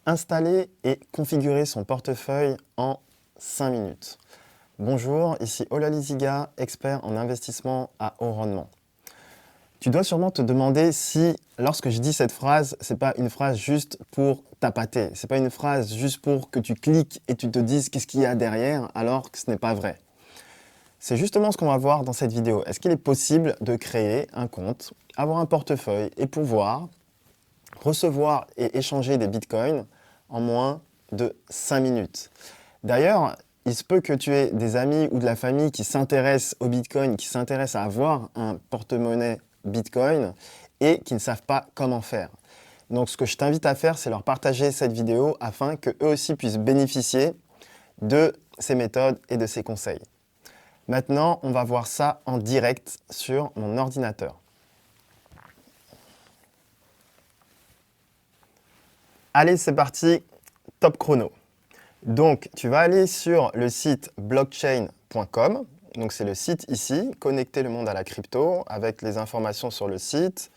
Installer et configurer son portefeuille en 5 minutes. Bonjour, ici Ola Ziga, expert en investissement à haut rendement. Tu dois sûrement te demander si, lorsque je dis cette phrase, ce n'est pas une phrase juste pour tapater. Ce n'est pas une phrase juste pour que tu cliques et tu te dises qu'est-ce qu'il y a derrière, alors que ce n'est pas vrai. C'est justement ce qu'on va voir dans cette vidéo. Est-ce qu'il est possible de créer un compte, avoir un portefeuille et pouvoir recevoir et échanger des bitcoins en moins de 5 minutes. D'ailleurs, il se peut que tu aies des amis ou de la famille qui s'intéressent au bitcoin, qui s'intéressent à avoir un porte-monnaie bitcoin et qui ne savent pas comment faire. Donc ce que je t'invite à faire, c'est leur partager cette vidéo afin qu'eux aussi puissent bénéficier de ces méthodes et de ces conseils. Maintenant, on va voir ça en direct sur mon ordinateur. Allez, c'est parti, top chrono. Donc, tu vas aller sur le site blockchain.com. Donc, c'est le site ici, Connecter le monde à la crypto, avec les informations sur le site.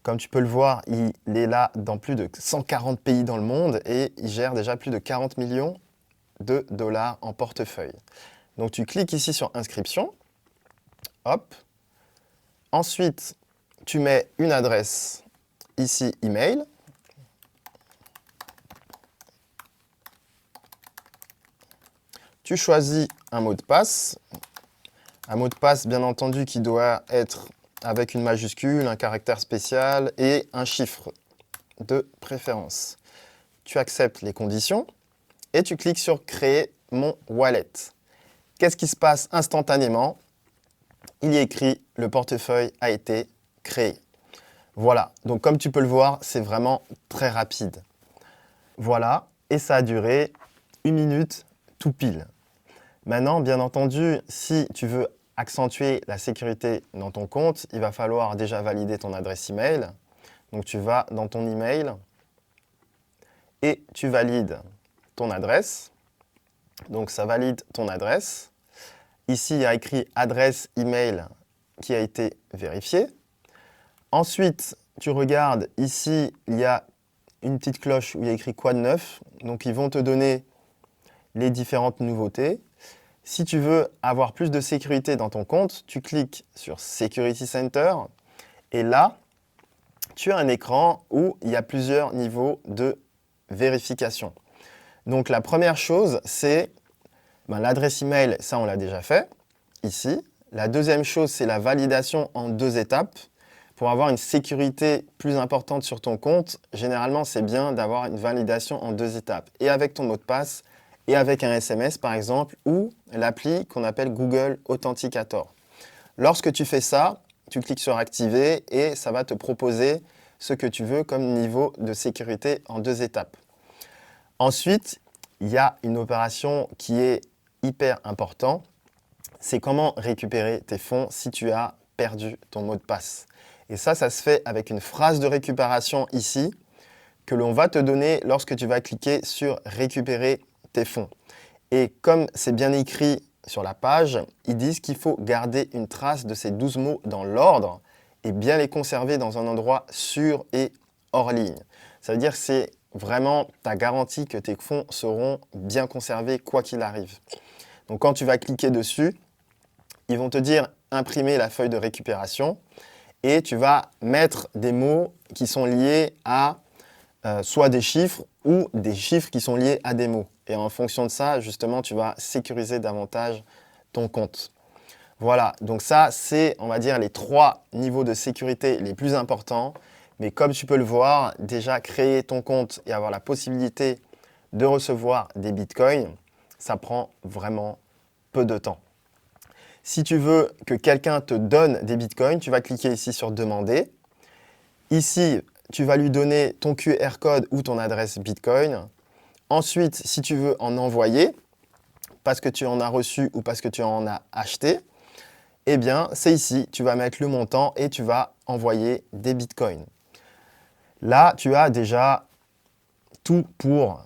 Comme tu peux le voir, il est là dans plus de 140 pays dans le monde et il gère déjà plus de 40 millions de dollars en portefeuille. Donc, tu cliques ici sur Inscription. Hop. Ensuite, tu mets une adresse ici, email. Tu choisis un mot de passe. Un mot de passe, bien entendu, qui doit être avec une majuscule, un caractère spécial et un chiffre de préférence. Tu acceptes les conditions et tu cliques sur « Créer mon wallet ». Qu'est-ce qui se passe instantanément? Il y est écrit « Le portefeuille a été créé ». Voilà, donc comme tu peux le voir, c'est vraiment très rapide. Voilà, et ça a duré 1 minute tout pile. Maintenant, bien entendu, si tu veux accentuer la sécurité dans ton compte, il va falloir déjà valider ton adresse email. Donc, tu vas dans ton email et tu valides ton adresse. Donc, ça valide ton adresse. Ici, il y a écrit adresse email qui a été vérifiée. Ensuite, tu regardes ici, il y a une petite cloche où il y a écrit quoi de neuf. Donc, ils vont te donner les différentes nouveautés. Si tu veux avoir plus de sécurité dans ton compte, tu cliques sur Security Center et là, tu as un écran où il y a plusieurs niveaux de vérification. Donc la première chose, c'est l'adresse email, ça on l'a déjà fait, ici. La deuxième chose, c'est la validation en 2 étapes. Pour avoir une sécurité plus importante sur ton compte, généralement c'est bien d'avoir une validation en 2 étapes. Et avec ton mot de passe, et avec un SMS par exemple, ou l'appli qu'on appelle Google Authenticator. Lorsque tu fais ça, tu cliques sur Activer et ça va te proposer ce que tu veux comme niveau de sécurité en 2 étapes. Ensuite, il y a une opération qui est hyper importante, c'est comment récupérer tes fonds si tu as perdu ton mot de passe. Et ça se fait avec une phrase de récupération ici, que l'on va te donner lorsque tu vas cliquer sur Récupérer tes fonds. Et comme c'est bien écrit sur la page, ils disent qu'il faut garder une trace de ces 12 mots dans l'ordre et bien les conserver dans un endroit sûr et hors ligne. Ça veut dire que c'est vraiment ta garantie que tes fonds seront bien conservés quoi qu'il arrive. Donc quand tu vas cliquer dessus, ils vont te dire imprimer la feuille de récupération et tu vas mettre des mots qui sont liés à soit des chiffres ou des chiffres qui sont liés à des mots. Et en fonction de ça, justement, tu vas sécuriser davantage ton compte. Voilà, donc ça, c'est, on va dire, les 3 niveaux de sécurité les plus importants. Mais comme tu peux le voir, déjà créer ton compte et avoir la possibilité de recevoir des bitcoins, ça prend vraiment peu de temps. Si tu veux que quelqu'un te donne des bitcoins, tu vas cliquer ici sur « Demander ». Ici, tu vas lui donner ton QR code ou ton adresse Bitcoin. Ensuite, si tu veux en envoyer, parce que tu en as reçu ou parce que tu en as acheté, eh bien, c'est ici, tu vas mettre le montant et tu vas envoyer des Bitcoins. Là, tu as déjà tout pour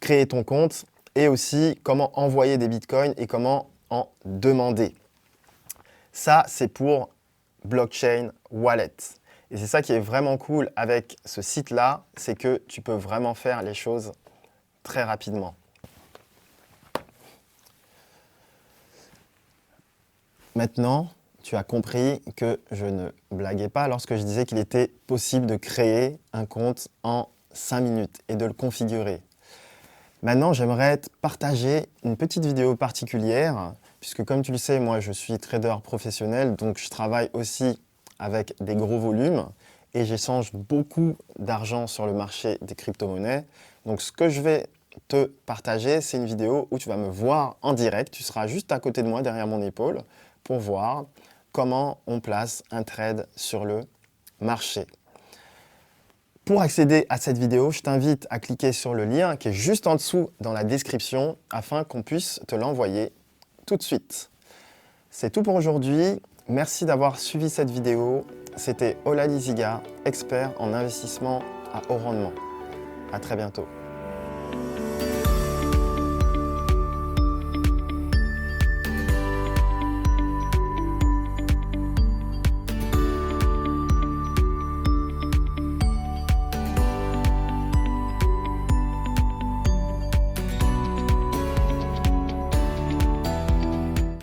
créer ton compte et aussi comment envoyer des Bitcoins et comment en demander. Ça, c'est pour Blockchain Wallet. Et c'est ça qui est vraiment cool avec ce site-là, c'est que tu peux vraiment faire les choses très rapidement. Maintenant, tu as compris que je ne blaguais pas lorsque je disais qu'il était possible de créer un compte en 5 minutes et de le configurer. Maintenant, j'aimerais te partager une petite vidéo particulière, puisque comme tu le sais, moi je suis trader professionnel, donc je travaille aussi avec des gros volumes et j'échange beaucoup d'argent sur le marché des crypto-monnaies. Donc ce que je vais te partager, c'est une vidéo où tu vas me voir en direct, tu seras juste à côté de moi, derrière mon épaule, pour voir comment on place un trade sur le marché. Pour accéder à cette vidéo, je t'invite à cliquer sur le lien qui est juste en dessous dans la description afin qu'on puisse te l'envoyer tout de suite. C'est tout pour aujourd'hui. Merci d'avoir suivi cette vidéo. C'était Ola Liziga, expert en investissement à haut rendement. À très bientôt.